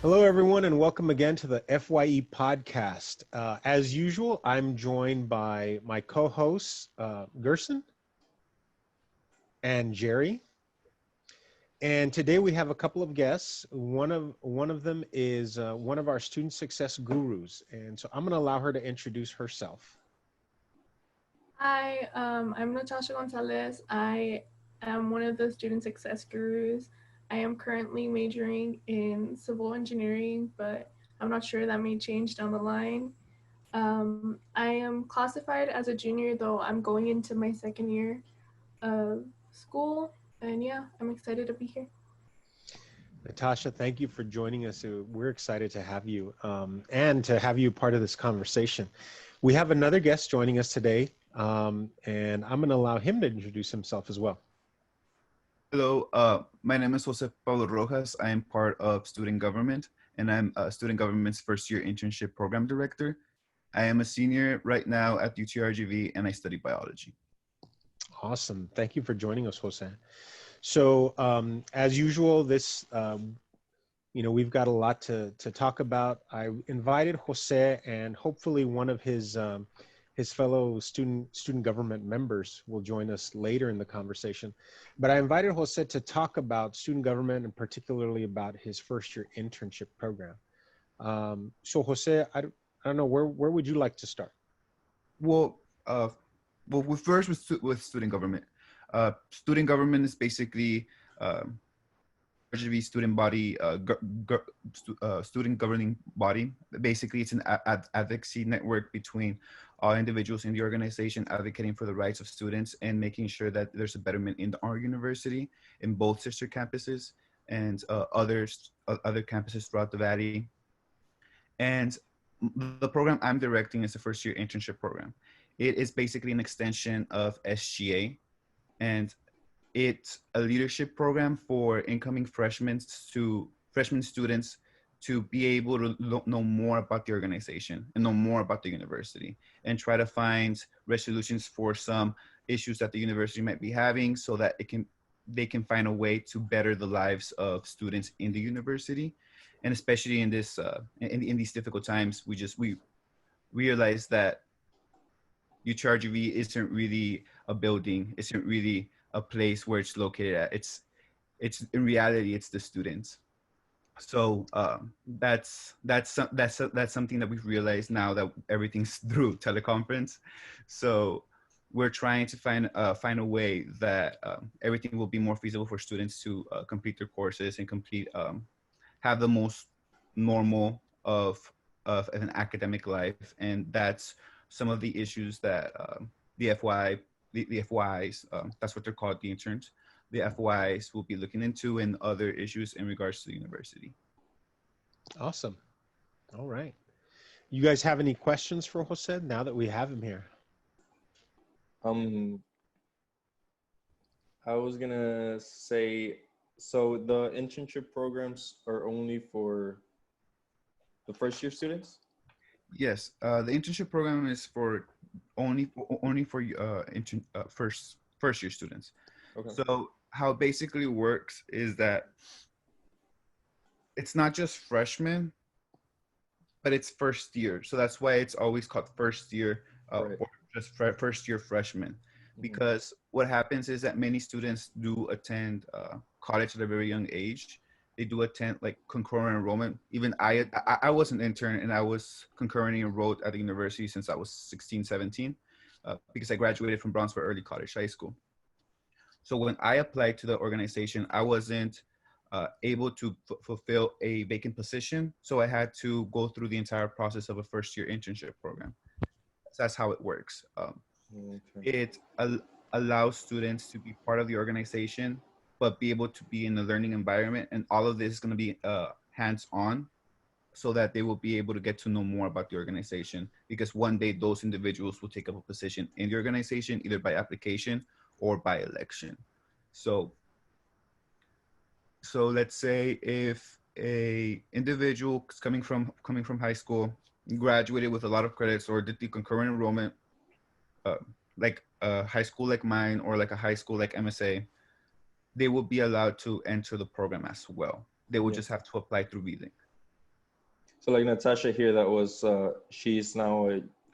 Hello, everyone, and welcome again to the FYE Podcast. As usual, I'm joined by my co-hosts, Gerson and Jerry. And today we have a couple of guests. One of them is one of our student success gurus. And so I'm going to allow her to introduce herself. Hi, I'm Natasha Gonzalez. I am one of the student success gurus. I am currently majoring in civil engineering, but I'm not sure, that may change down the line. I am classified as a junior, though I'm going into my second year of school. And yeah, I'm excited to be here. Natasha, thank you for joining us. We're excited to have you and to have you part of this conversation. We have another guest joining us today, and I'm going to allow him to introduce himself as well. Hello, my name is José Rojas. I am part of student government, and I'm student government's first year internship program director. I am a senior right now at UTRGV, and I study biology. Awesome. Thank you for joining us, Jose. So as usual, we've got a lot to talk about. I invited Jose, and hopefully one of his fellow student government members will join us later in the conversation. But I invited Jose to talk about student government and particularly about his first year internship program. So Jose, I don't know, where would you like to start? Well, first with student government. Student government is basically UTRGV student body, student governing body. Basically, it's an advocacy network between all individuals in the organization advocating for the rights of students and making sure that there's a betterment in our university, in both sister campuses and other campuses throughout the valley. And the program I'm directing is the first year internship program. It is basically an extension of SGA, and it's a leadership program for incoming freshman students to be able to know more about the organization and know more about the university and try to find resolutions for some issues that the university might be having so that they can find a way to better the lives of students in the university. And especially in this in these difficult times, we realize that UTRGV isn't really a building, isn't really a place where it's located at. It's in reality, it's the students. So that's something that we've realized now that everything's through teleconference. So we're trying to find a way that everything will be more feasible for students to complete their courses and have the most normal of an academic life. And that's some of the issues that the FYs, that's what they're called, the interns, the FYs will be looking into, and other issues in regards to the university. Awesome. All right. You guys have any questions for Jose now that we have him here? I was gonna say, so the internship programs are only for the first year students? Yes, the internship program is for only for first year students. Okay. So how it basically works is that it's not just freshmen, but it's first year. So that's why it's always called first year right. Or just first year freshmen. Mm-hmm. Because what happens is that many students do attend college at a very young age. They do attend like concurrent enrollment. Even I was an intern and I was concurrently enrolled at the university since I was 16, 17, because I graduated from Brownsville Early College High School. So when I applied to the organization, I wasn't able to fulfill a vacant position. So I had to go through the entire process of a first year internship program. So that's how it works. It allows students to be part of the organization, but be able to be in a learning environment. And all of this is going to be hands-on so that they will be able to get to know more about the organization, because one day those individuals will take up a position in the organization, either by application or by election. So let's say if a individual is coming from high school, graduated with a lot of credits, or did the concurrent enrollment, like a high school like mine or like a high school like MSA, they will be allowed to enter the program as well. They will just have to apply through VLink. So like Natasha here, that was she's now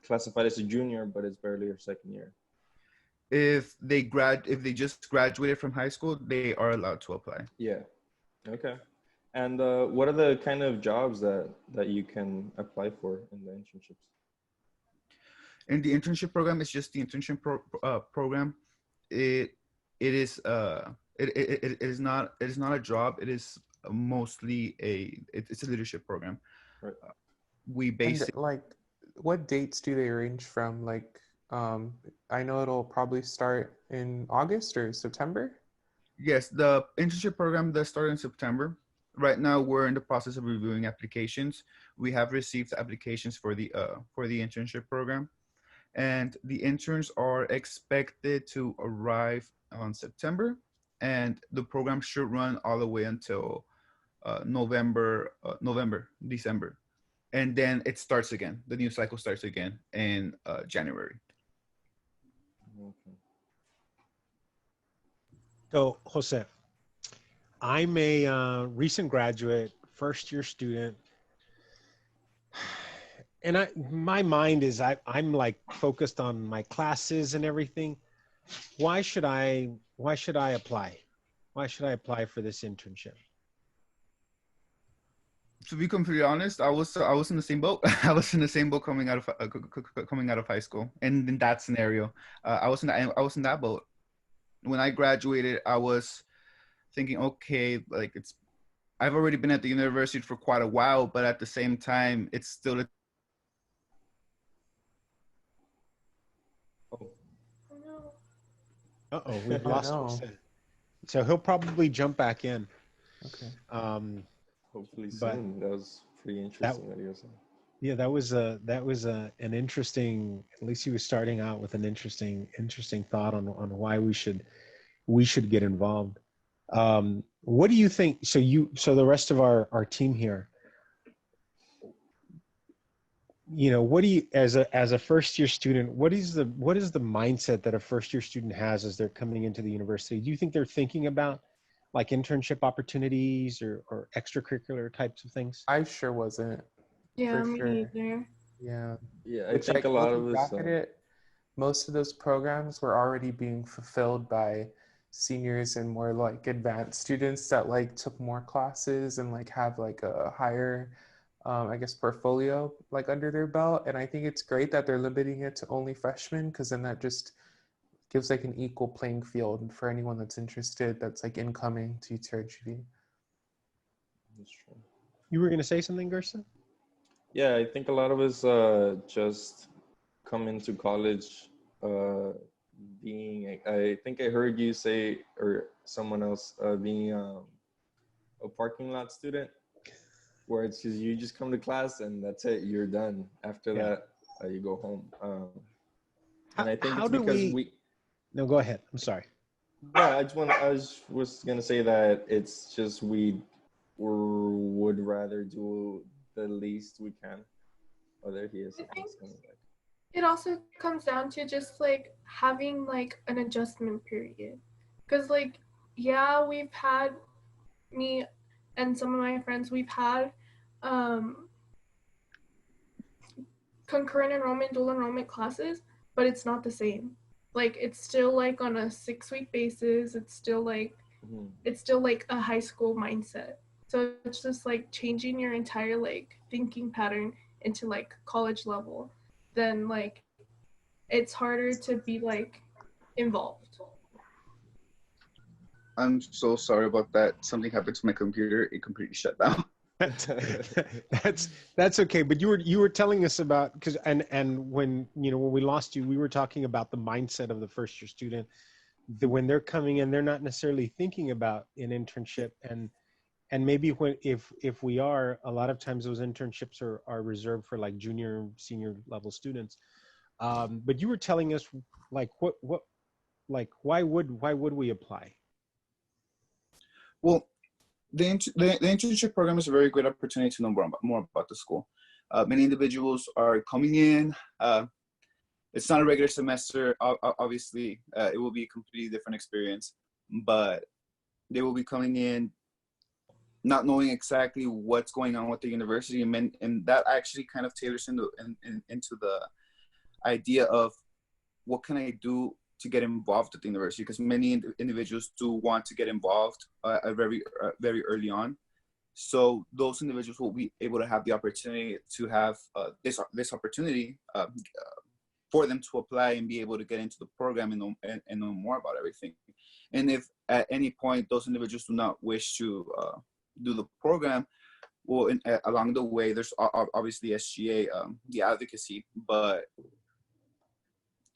classified as a junior, but it's barely her second year. If they just graduated from high school, they are allowed to apply. Yeah. Okay. And what are the kind of jobs that you can apply for in the internships? In the internship program, it's just the internship program. It is not a job. It is mostly it's a leadership program. Right. We basically, like, what dates do they range from? Like, I know it'll probably start in August or September. yes, the internship program does start in September. Right now, we're in the process of reviewing applications. We have received applications for the internship program, and the interns are expected to arrive on September, and the program should run all the way until December, and then it starts again. The new cycle starts again in January. Okay. So, Jose, I'm a recent graduate, first year student, and my mind is I'm like focused on my classes and everything. Why should I apply? Why should I apply for this internship? To be completely honest, I was in the same boat. I was in the same boat coming out of high school, and in that scenario, I was in that boat. When I graduated, I was thinking, okay, like I've already been at the university for quite a while, but at the same time, it's still a Uh-oh, we've lost no. Jose. So he'll probably jump back in. Okay. Hopefully But soon. That was pretty interesting that you were saying. Yeah, that was an interesting. At least he was starting out with an interesting thought on why we should get involved. What do you think? So the rest of our team here, what do you, as a first year student, what is the mindset that a first year student has as they're coming into the university? Do you think they're thinking about like internship opportunities or extracurricular types of things? I sure wasn't. Yeah, For me sure. neither. Yeah. Yeah, I Which, think like, a lot of looking us. back at it, most of those programs were already being fulfilled by seniors and more like advanced students that like took more classes and like have like a higher, I guess, portfolio like under their belt. And I think it's great that they're limiting it to only freshmen, because then that just gives like an equal playing field for anyone that's interested, that's like incoming to UTRGV. That's true. You were going to say something, Gerson? Yeah, I think a lot of us just come into college being, I think I heard you say, or someone else, being a parking lot student, where it's just, you just come to class and that's it, you're done. After that, you go home. And I think it's because No, go ahead. I'm sorry. No, I was gonna say that it's just we would rather do the least we can. Oh, there he is. I think it also comes down to just like having like an adjustment period, because like, yeah, we've had, me and some of my friends, we've had concurrent enrollment, dual enrollment classes, but it's not the same. Like, it's still like on a 6-week basis. It's still like a high school mindset. So it's just like changing your entire like thinking pattern into like college level. Then like it's harder to be like involved. I'm so sorry about that. Something happened to my computer. It completely shut down. That's okay. But you were telling us about, because and when we lost you, we were talking about the mindset of the first year student. When they're coming in, they're not necessarily thinking about an internship, and maybe if we are, a lot of times those internships are reserved for like junior, senior level students. But you were telling us like what like why would we apply? Well, the internship program is a very great opportunity to know more about the school. Many individuals are coming in. It's not a regular semester. Obviously, it will be a completely different experience, but they will be coming in not knowing exactly what's going on with the university, and that actually kind of tailors into the idea of what can I do to get involved at the university, because many individuals do want to get involved very early on. So those individuals will be able to have the opportunity to have this opportunity for them to apply and be able to get into the program and know more about everything. And if at any point those individuals do not wish to do the program, well, along the way, there's obviously SGA, the advocacy, but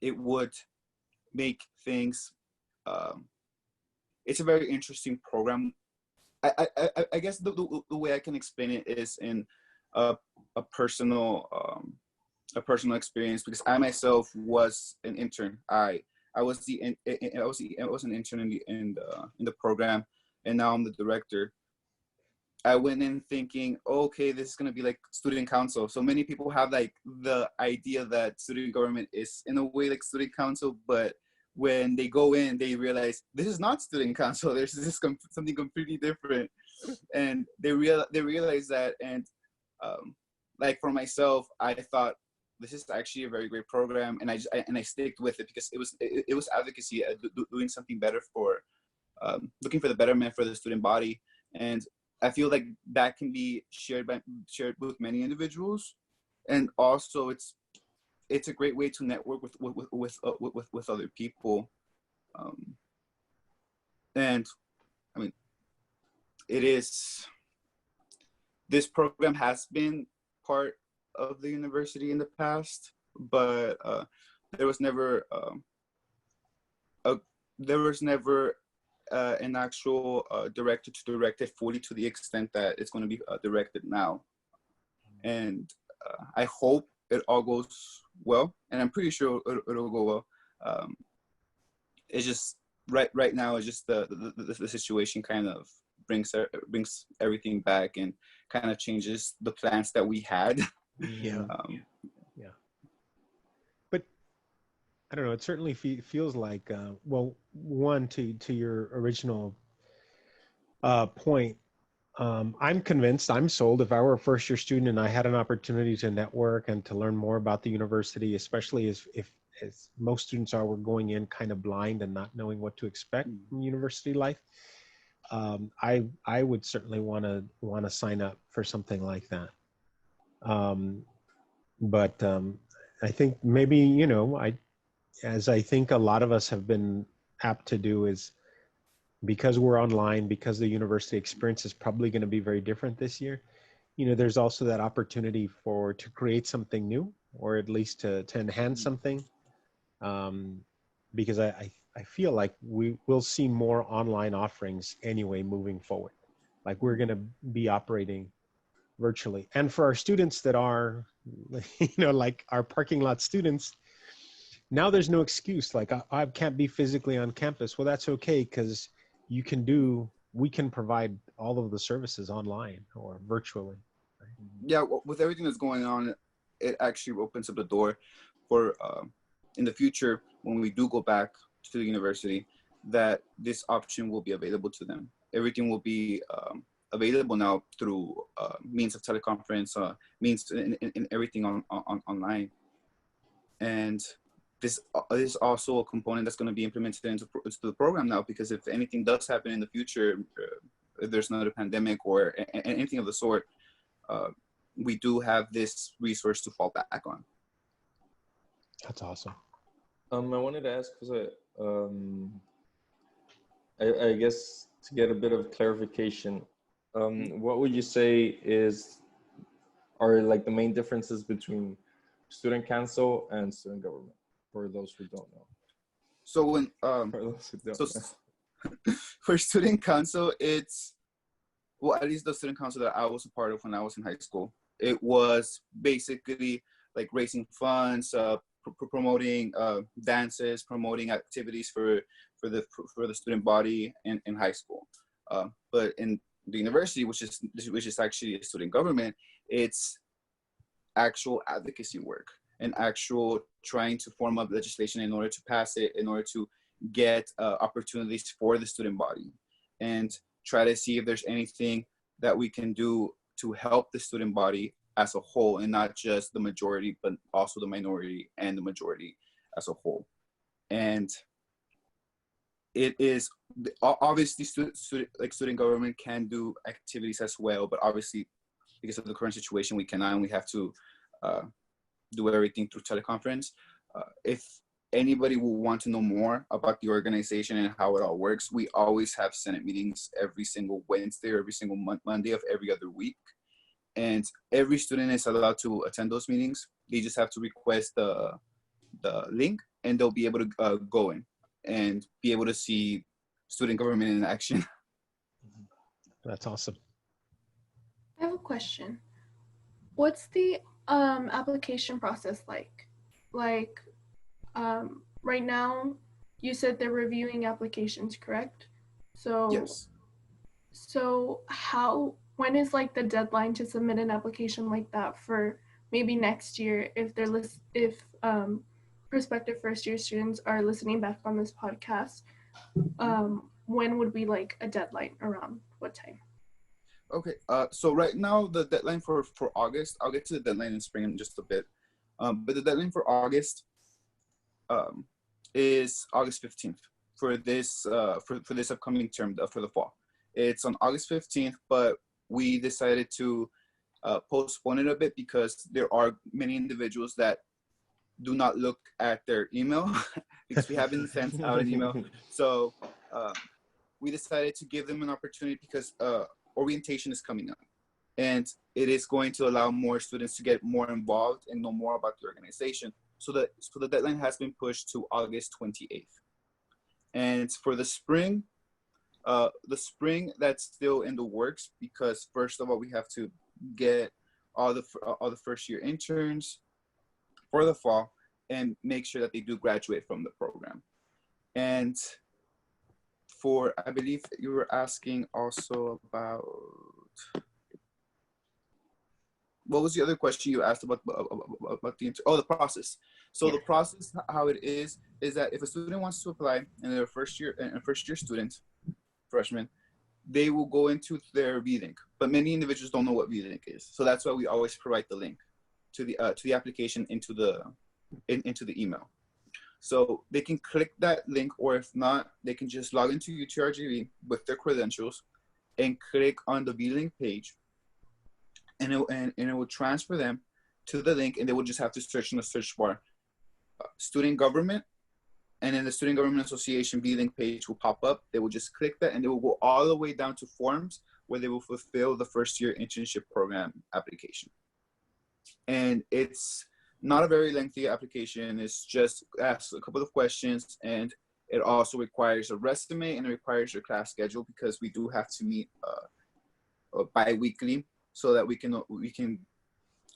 it would make things, it's a very interesting program. I guess the way I can explain it is in a personal experience, because I myself was an intern. I was an intern in the program, and now I'm the director. I went in thinking, okay, this is going to be like student council. So many people have like the idea that student government is in a way like student council, but when they go in, they realize this is not student council. There's this something completely different, and they realize that. And like for myself, I thought this is actually a very great program, and I sticked with it because it was advocacy, doing something better for, looking for the betterment for the student body. And I feel like that can be shared with many individuals, and also it's a great way to network with other people. And I mean, this program has been part of the university in the past, but there was never an actual director to direct it fully to the extent that it's going to be directed now. And I hope it all goes well, and I'm pretty sure it'll go well. It's just right now, it's just the situation kind of brings everything back and kind of changes the plans that we had. Yeah. But I don't know, it certainly feels like, well, one, to your original point, I'm convinced, I'm sold. If I were a first year student and I had an opportunity to network and to learn more about the university, especially if as most students are, we're going in kind of blind and not knowing what to expect from university life, I would certainly want to sign up for something like that. But I think maybe, as I think a lot of us have been apt to do, is because we're online, because the university experience is probably going to be very different this year, there's also that opportunity to create something new, or at least to enhance something. Because I feel like we'll see more online offerings anyway moving forward. Like we're going to be operating virtually. And for our students that are, like our parking lot students, now there's no excuse. Like I can't be physically on campus. Well, that's okay, because we can provide all of the services online or virtually. Right? Yeah, with everything that's going on, it actually opens up the door for, in the future, when we do go back to the university, that this option will be available to them. Everything will be available now through means of teleconference, means in everything online. And this is also a component that's going to be implemented into the program now, because if anything does happen in the future, if there's another pandemic or anything of the sort, we do have this resource to fall back on. That's awesome. I wanted to ask, Jose, I guess to get a bit of clarification, what would you say are like the main differences between student council and student government, for those who don't know? So when for student council, it's, well, at least the student council that I was a part of when I was in high school, it was basically like raising funds, promoting dances, promoting activities for the student body in high school. But in the university, which is actually a student government, it's actual advocacy work and actual trying to form up legislation in order to pass it, in order to get opportunities for the student body, and try to see if there's anything that we can do to help the student body as a whole, and not just the majority, but also the minority and the majority as a whole. And it is obviously student government can do activities as well, but obviously because of the current situation, we cannot, and we have to do everything through teleconference. If anybody will want to know more about the organization and how it all works, we always have Senate meetings every single Wednesday or every single Monday of every other week. And every student is allowed to attend those meetings. They just have to request the link, and they'll be able to go in and be able to see student government in action. That's awesome. I have a question. What's the application process like? Like, right now, you said they're reviewing applications, correct? So, Yes. So when is like the deadline to submit an application like that for maybe next year if prospective first year students are listening back on this podcast? When would be like a deadline, around what time? Okay, so right now the deadline for August, I'll get to the deadline in spring in just a bit, but the deadline for August is August 15th for this for this upcoming term for the fall. It's on August 15th, but we decided to postpone it a bit because there are many individuals that do not look at their email because we haven't sent out an email. So we decided to give them an opportunity because orientation is coming up, and it is going to allow more students to get more involved and know more about the organization. So the deadline has been pushed to August 28th. And for the spring, that's still in the works because first of all, we have to get all the first year interns for the fall and make sure that they do graduate from the program. And I believe you were asking also about, what was the other question you asked about the process? So the process, how it is that if a student wants to apply and they're a first year student, freshman, they will go into their V-Link, but many individuals don't know what V-Link is. So that's why we always provide the link to the application into the email. So they can click that link, or if not, they can just log into UTRGV with their credentials and click on the V-Link page, and it will transfer them to the link, and they will just have to search in the search bar student government, and then the Student Government Association V-Link page will pop up. They will just click that, and they will go all the way down to forms where they will fulfill the first year internship program application. And it's not a very lengthy application. It's just ask a couple of questions, and it also requires a resume and it requires your class schedule because we do have to meet bi-weekly so that we can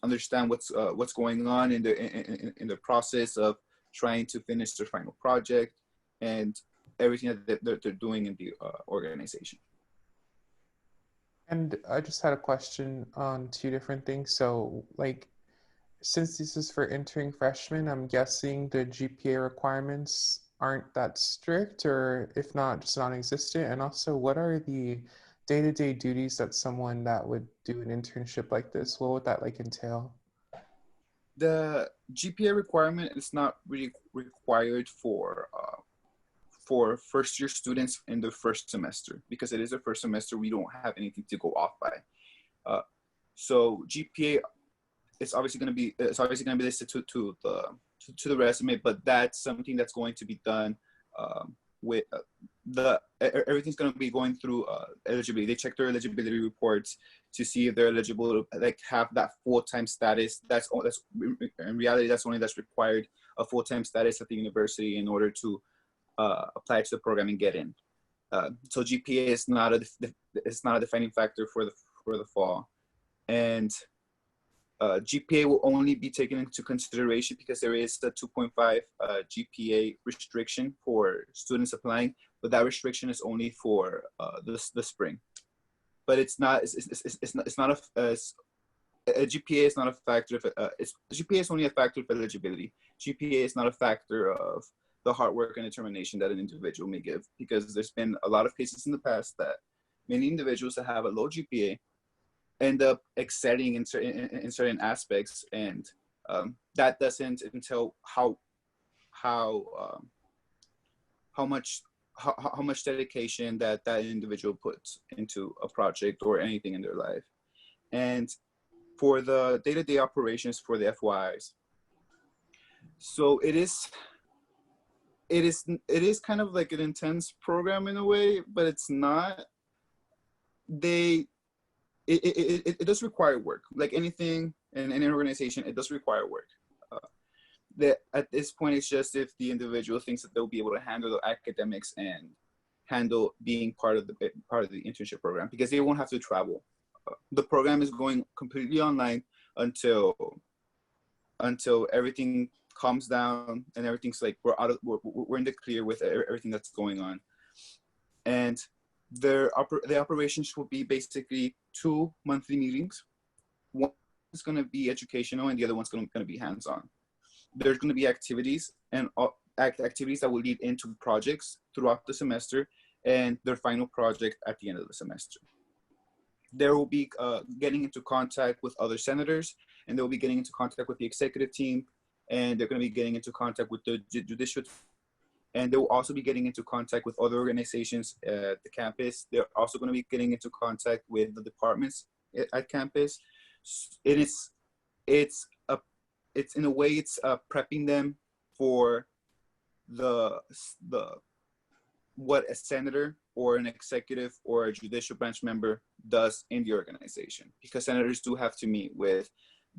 understand what's going on in the process of trying to finish their final project and everything that they're doing in the organization. And I just had a question on two different things. So, like, since this is for entering freshmen, I'm guessing the GPA requirements aren't that strict, or if not, just non-existent. And also, what are the day-to-day duties that someone that would do an internship like this, what would that like entail? The GPA requirement is not really required for first year students in the first semester, because it is a first semester. We don't have anything to go off by. So GPA is obviously going to be listed to the resume, but that's something that's going to be done with everything's going to be going through eligibility. They check their eligibility reports to see if they're eligible to like have that full-time status. That's in reality, that's only that's required, a full-time status at the university in order to apply to the program and get in. So GPA is not a defining factor for the fall, and GPA will only be taken into consideration because there is a 2.5 GPA restriction for students applying, but that restriction is only for the spring. But it's not a GPA is not a factor. GPA is only a factor of eligibility. GPA is not a factor of the hard work and determination that an individual may give, because there's been a lot of cases in the past that many individuals that have a low GPA end up excelling in certain aspects, and that doesn't entail how much dedication that individual puts into a project or anything in their life. And for the day-to-day operations for the FYIs, so it is kind of like an intense program in a way, but it's not. It does require work, like anything in any organization. It does require work. That at this point, it's just if the individual thinks that they'll be able to handle the academics and handle being part of the internship program, because they won't have to travel. The program is going completely online until everything calms down and everything's like we're in the clear with everything that's going on. And the operations will be basically 2 monthly meetings. One is going to be educational and the other one's going to be hands-on. There's going to be activities and activities that will lead into projects throughout the semester and their final project at the end of the semester. There will be getting into contact with other senators, and they'll be getting into contact with the executive team, and they're going to be getting into contact with the judicial, and they will also be getting into contact with other organizations at the campus. They're also going to be getting into contact with the departments at campus. It's in a way, it's prepping them for what a senator or an executive or a judicial branch member does in the organization, because senators do have to meet with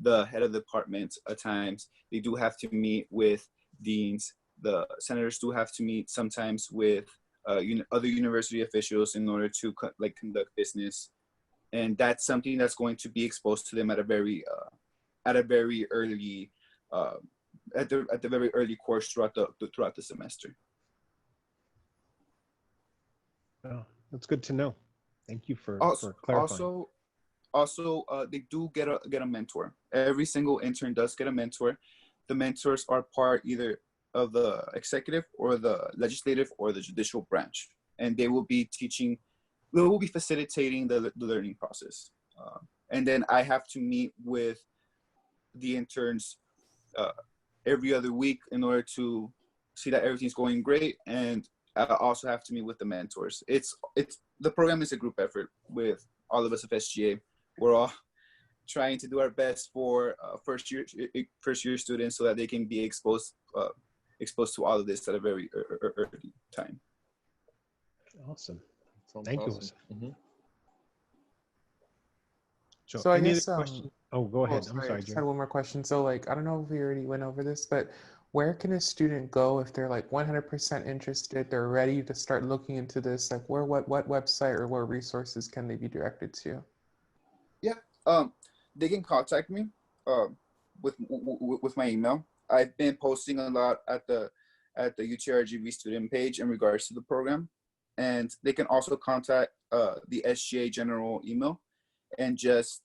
the head of the department at times. They do have to meet with deans. The senators do have to meet sometimes with other university officials in order to conduct business, and that's something that's going to be exposed to them at a very early course throughout the semester. Oh, that's good to know. Thank you for clarifying. Also, they do get a mentor. Every single intern does get a mentor. The mentors are part either of the executive or the legislative or the judicial branch, and they will be facilitating the learning process. And then I have to meet with the interns every other week in order to see that everything's going great, and I also have to meet with the mentors. The program is a group effort with all of us at SGA. We're all trying to do our best for first year students so that they can be exposed to all of this at a very early time. Awesome. Thank you. Mm-hmm. So I guess, oh, go ahead. I'm sorry, I just had one more question. So I don't know if we already went over this, but where can a student go if they're 100% interested, they're ready to start looking into this? What website or what resources can they be directed to? Yeah, they can contact me with my email. I've been posting a lot at the UTRGV student page in regards to the program, and they can also contact the SGA general email and just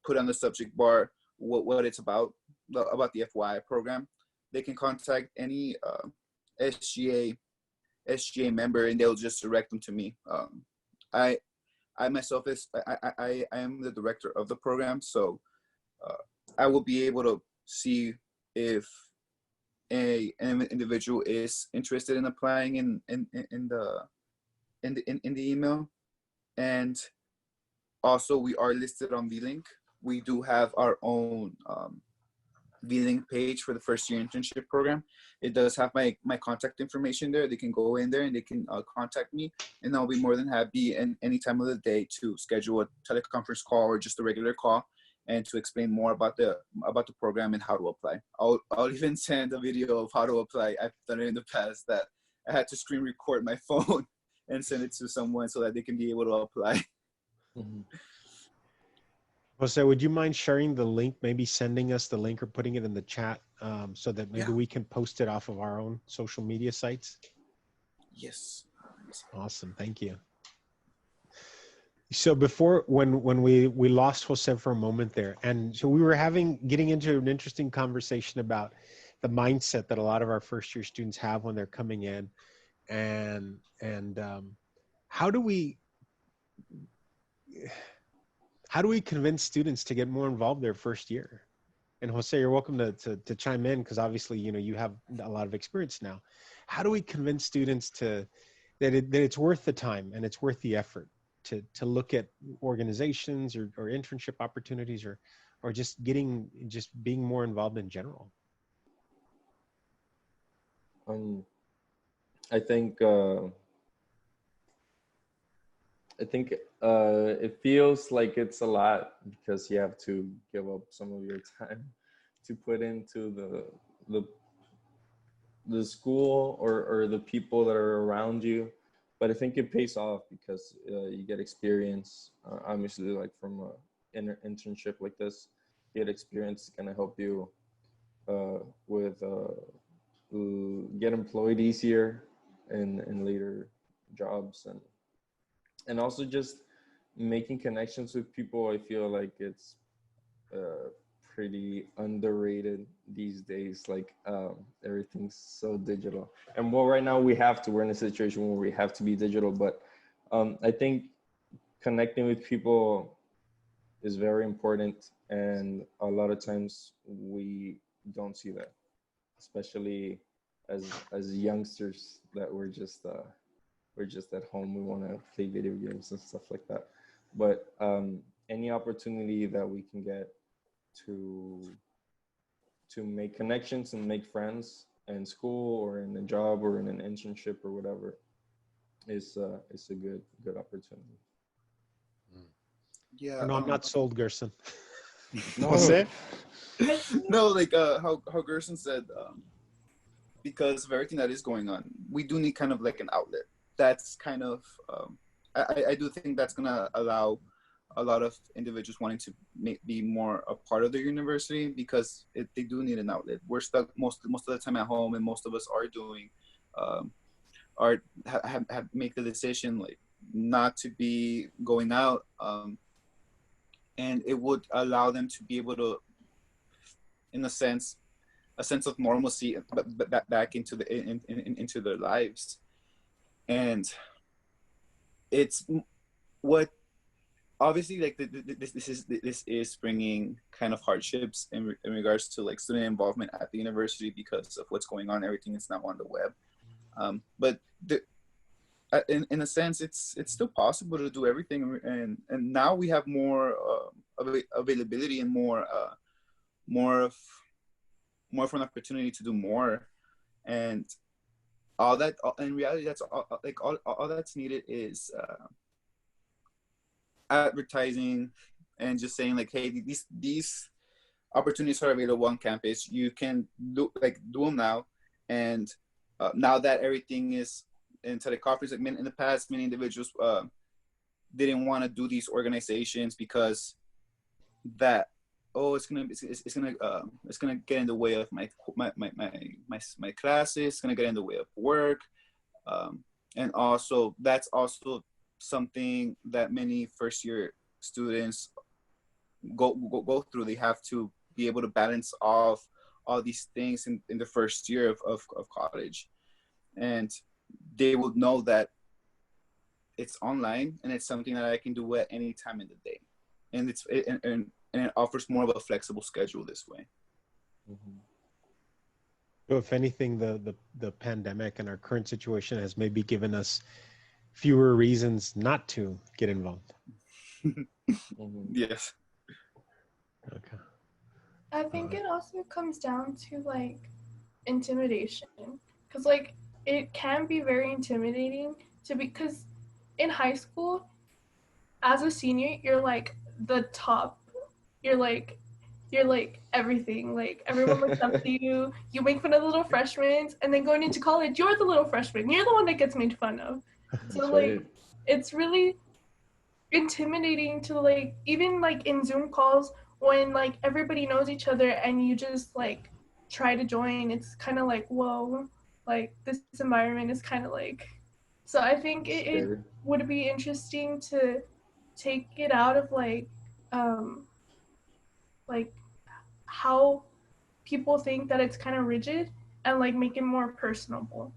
put on the subject bar what it's about the FYI program. They can contact any SGA member, and they'll just direct them to me. I myself I am the director of the program, so I will be able to see if an individual is interested in applying in the email. And also, we are listed on VLink. We do have our own VLink page for the first year internship program. It does have my contact information there. They can go in there and they can contact me, and I'll be more than happy any time of the day to schedule a teleconference call or just a regular call, and to explain more about the program and how to apply. I'll even send a video of how to apply. I've done it in the past that I had to screen record my phone and send it to someone so that they can be able to apply. Mm-hmm. Jose, would you mind sharing the link, maybe sending us the link or putting it in the chat so that maybe we can post it off of our own social media sites? Yes. Awesome. Thank you. So before, when we lost Jose for a moment there, and so we were getting into an interesting conversation about the mindset that a lot of our first year students have when they're coming in, and how do we How do we convince students to get more involved their first year? And Jose, you're welcome to chime in, because obviously, you have a lot of experience now. How do we convince students that it's worth the time and it's worth the effort to look at organizations or internship opportunities, or just being more involved in general? I think it feels like it's a lot, because you have to give up some of your time to put into the school or the people that are around you. But I think it pays off, because you get experience. Obviously, like from an internship like this, you get experience. It's gonna help you with get employed easier in later jobs, and also just making connections with people. I feel like it's pretty underrated these days. Like everything's so digital, and well, right now we're in a situation where we have to be digital, but I think connecting with people is very important, and a lot of times we don't see that, especially as youngsters, that we're just at home. We want to play video games and stuff like that. But any opportunity that we can get to make connections and make friends in school or in a job or in an internship or whatever is a good opportunity. Yeah. No, I'm not sold, Gerson. No. Jose? No, like how Gerson said, because of everything that is going on, we do need kind of like an outlet. That's kind of I do think that's gonna allow a lot of individuals wanting to be more a part of the university, because they do need an outlet. We're stuck most of the time at home, and most of us are doing have make the decision like not to be going out, and it would allow them to be able to, in a sense of normalcy back into into their lives. And it's what obviously like this is bringing kind of hardships in regards to like student involvement at the university, because of what's going on. Everything is now on the web, but in a sense it's still possible to do everything, and now we have more availability and more of an opportunity to do more. And all that, in reality, that's all that's needed is advertising, and just saying like, hey, these opportunities are available on campus. You can do them now. And now that everything is in teleconference, like in the past, many individuals didn't want to do these organizations because that, it's gonna get in the way of my classes. It's gonna get in the way of work, and also that's also something that many first year students go through. They have to be able to balance off all these things in the first year of college, and they will know that it's online and it's something that I can do at any time in the day, and it offers more of a flexible schedule this way. Mm-hmm. So if anything, the pandemic and our current situation has maybe given us fewer reasons not to get involved. Mm-hmm. Yes. Okay. I think it also comes down to like intimidation, because like it can be very intimidating because in high school, as a senior, you're like the top. You're like everything. Like everyone looks up to you. You make fun of the little freshmen, and then going into college, you're the little freshman. You're the one that gets made fun of. So like, it's really intimidating to like, even like in Zoom calls when like everybody knows each other and you just like try to join. It's kind of like, whoa, like this environment is kind of like. So I think it would be interesting to take it out of like how people think that it's kind of rigid, and like make it more personable.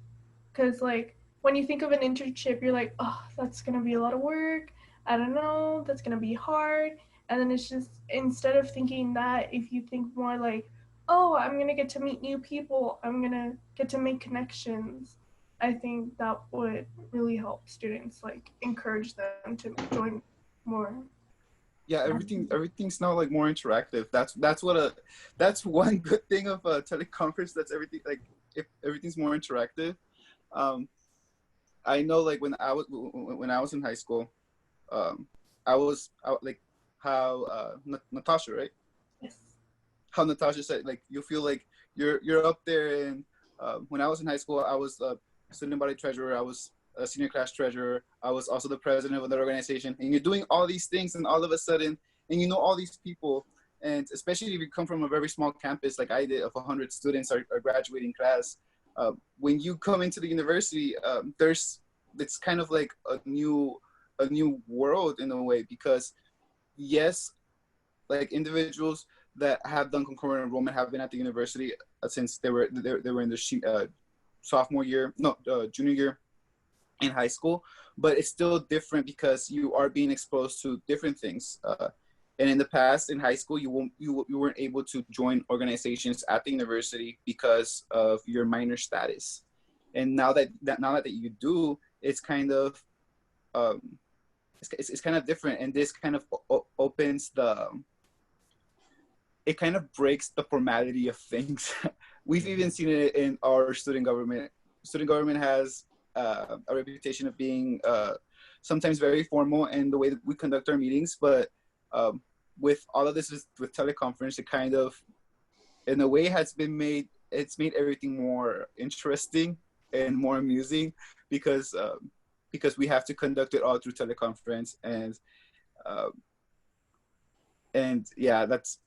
Because like when you think of an internship, you're like, oh, that's gonna be a lot of work. I don't know, that's gonna be hard. And then it's just, instead of thinking that, if you think more like, oh, I'm going to get to meet new people, I'm going to get to make connections, I think that would really help students, like encourage them to join more. Yeah, everything's now like more interactive. That's one good thing of a teleconference. That's everything, like if everything's more interactive. I know, like when I was in high school, I was like how Natasha, right? Yes. How Natasha said, like you feel like you're up there. And when I was in high school, I was a student body treasurer. I was a senior class treasurer. I was also the president of another organization. And you're doing all these things, and all of a sudden, and you know all these people, and especially if you come from a very small campus like I did, of 100 students are graduating class. When you come into the university, it's kind of like a new world in a way, because yes, like individuals that have done concurrent enrollment have been at the university since they were in the junior year in high school, but it's still different because you are being exposed to different things. And in the past, in high school, you weren't able to join organizations at the university because of your minor status. And now that you do, it's kind of it's kind of different, and this kind of opens it kind of breaks the formality of things. We've even seen it in our student government. Student government has a reputation of being sometimes very formal in the way that we conduct our meetings, but with all of this, with teleconference, it kind of, in a way, made everything more interesting and more amusing, because we have to conduct it all through teleconference, and yeah, that's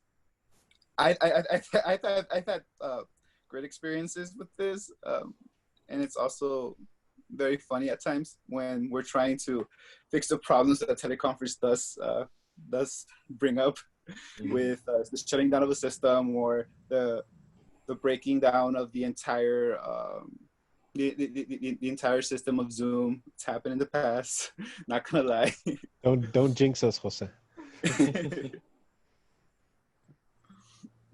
I've had great experiences with this, and it's also very funny at times when we're trying to fix the problems that teleconference does bring up, with the shutting down of a system, or the breaking down of the entire the entire system of Zoom. It's happened in the past. Not gonna lie. Don't jinx us, Jose.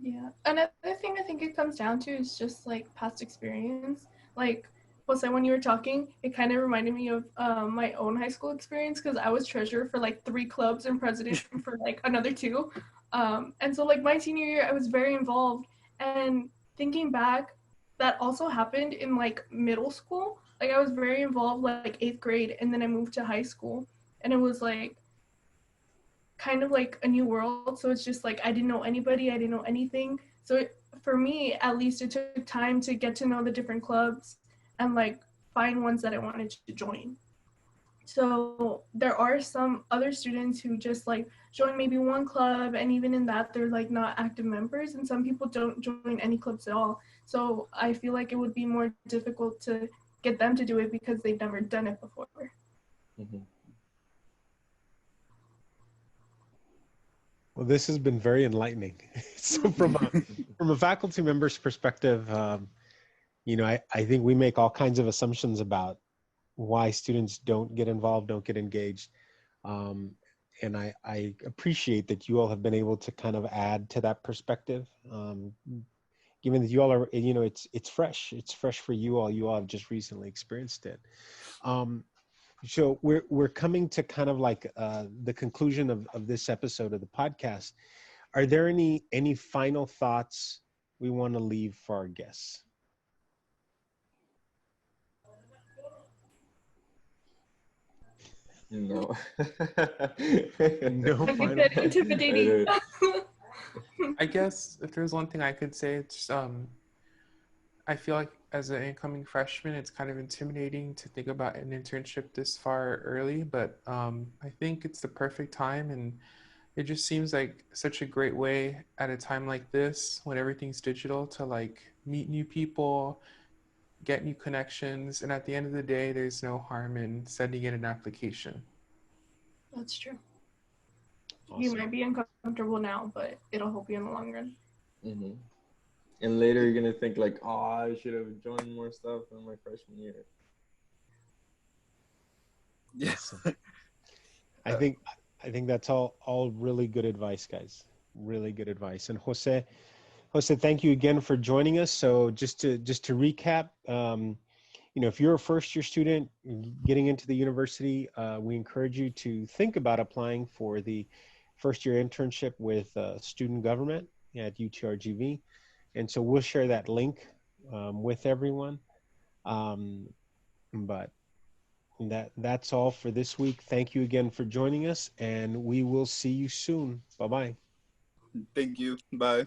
Yeah. Another thing I think it comes down to is just like past experience. Like Jose, when you were talking, it kind of reminded me of my own high school experience, because I was treasurer for like 3 clubs and president for like another 2. And so like my senior year, I was very involved. And thinking back, that also happened in like middle school. Like I was very involved like 8th grade, and then I moved to high school, and it was like kind of like a new world. So it's just like I didn't know anybody, I didn't know anything. So for me, at least, it took time to get to know the different clubs and like find ones that I wanted to join. So there are some other students who just like join maybe one club, and even in that, they're like not active members, and some people don't join any clubs at all. So I feel like it would be more difficult to get them to do it because they've never done it before. Mm-hmm. Well, this has been very enlightening. So from a faculty member's perspective, I think we make all kinds of assumptions about why students don't get involved, don't get engaged. And I appreciate that you all have been able to kind of add to that perspective. Given that you all are, it's fresh. It's fresh for you all. You all have just recently experienced it. So we're coming to kind of like the conclusion of this episode of the podcast. Are there any final thoughts we want to leave for our guests? No. No final. Intimidating. I guess if there's one thing I could say, it's I feel like as an incoming freshman, it's kind of intimidating to think about an internship this far early, but I think it's the perfect time, and it just seems like such a great way at a time like this, when everything's digital, to like meet new people, get new connections, and at the end of the day, there's no harm in sending in an application. That's true. Awesome. You might be uncomfortable now, but it'll help you in the long run. Mm-hmm. And later you're gonna think like, oh, I should have joined more stuff in my freshman year. Yes. I I think that's all really good advice, guys. Really good advice. And Jose, thank you again for joining us. So just to recap, if you're a first year student getting into the university, we encourage you to think about applying for the first year internship with student government at UTRGV. And so we'll share that link with everyone. But that's all for this week. Thank you again for joining us, and we will see you soon. Bye-bye. Thank you. Bye.